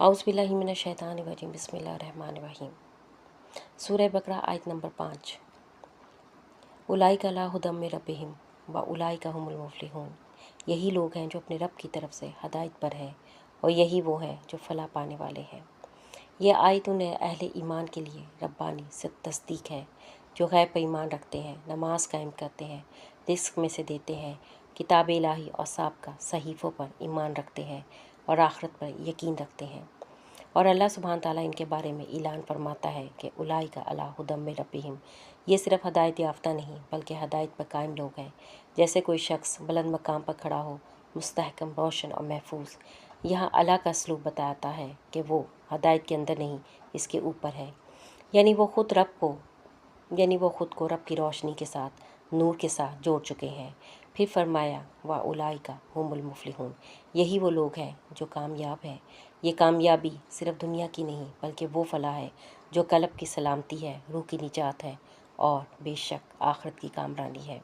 औज़ुबिल्लाहिमिनश्शैतानिर्रजीम बिस्मिल्लाहिर्रहमानिर्रहीम। सूरह बकरा आयत नंबर 5। उलाइका अला हुदम मिर रब्बिहिम व उलाइका हुमुल मुफ़्लिहून। यही लोग हैं जो अपने रब की तरफ से हदायत पर हैं और यही वो हैं जो फलाह पाने वाले हैं। ये आयत उन्हें अहले ईमान के लिए रब्बानी तस्दीक है जो गैब पर ईमान रखते हैं, नमाज कायम करते हैं, रिस्क में से देते हैं, किताब इलाही और साबिक़ा सहीफ़ों पर ईमान रखते हैं और आखिरत पर यकीन रखते हैं। और अल्लाह सुब्हान ताला इनके बारे में ऐलान फरमाता है कि उलाइका अला हुदम मिर रब्बिहिम। ये सिर्फ हदायत याफ्ता नहीं बल्कि हदायत पर कायम लोग हैं। जैसे कोई शख्स बुलंद मकाम पर खड़ा हो, मुस्तहकम, रोशन और महफूज। यहाँ अल्लाह का असलूब बताता है कि वो हदायत के अंदर नहीं, इसके ऊपर है। यानी वो ख़ुद को रब की रोशनी के साथ, नूर के साथ जोड़ चुके हैं। फिर फरमाया व उलाइका हुमुल मुफ़्लिहून। यही वो लोग हैं जो कामयाब हैं। ये कामयाबी सिर्फ दुनिया की नहीं बल्कि वो फलाह है जो कल्ब की सलामती है, रूह की निजात है और बेशक आखिरत की कामरानी है।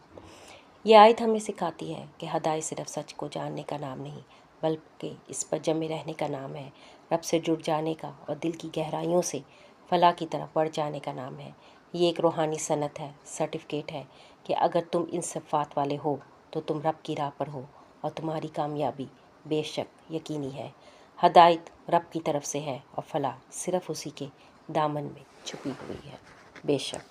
ये आयत हमें सिखाती है कि हदायत सिर्फ सच को जानने का नाम नहीं बल्कि इस पर जमे रहने का नाम है, रब से जुड़ जाने का और दिल की गहराइयों से फलाह की तरफ बढ़ जाने का नाम है। ये एक रूहानी सनत है, सर्टिफिकेट है कि अगर तुम इन सिफ़ात वाले हो तो तुम रब की राह पर हो और तुम्हारी कामयाबी बेशक यकीनी है। हदायत रब की तरफ से है और फलाह सिर्फ उसी के दामन में छुपी हुई है। बेशक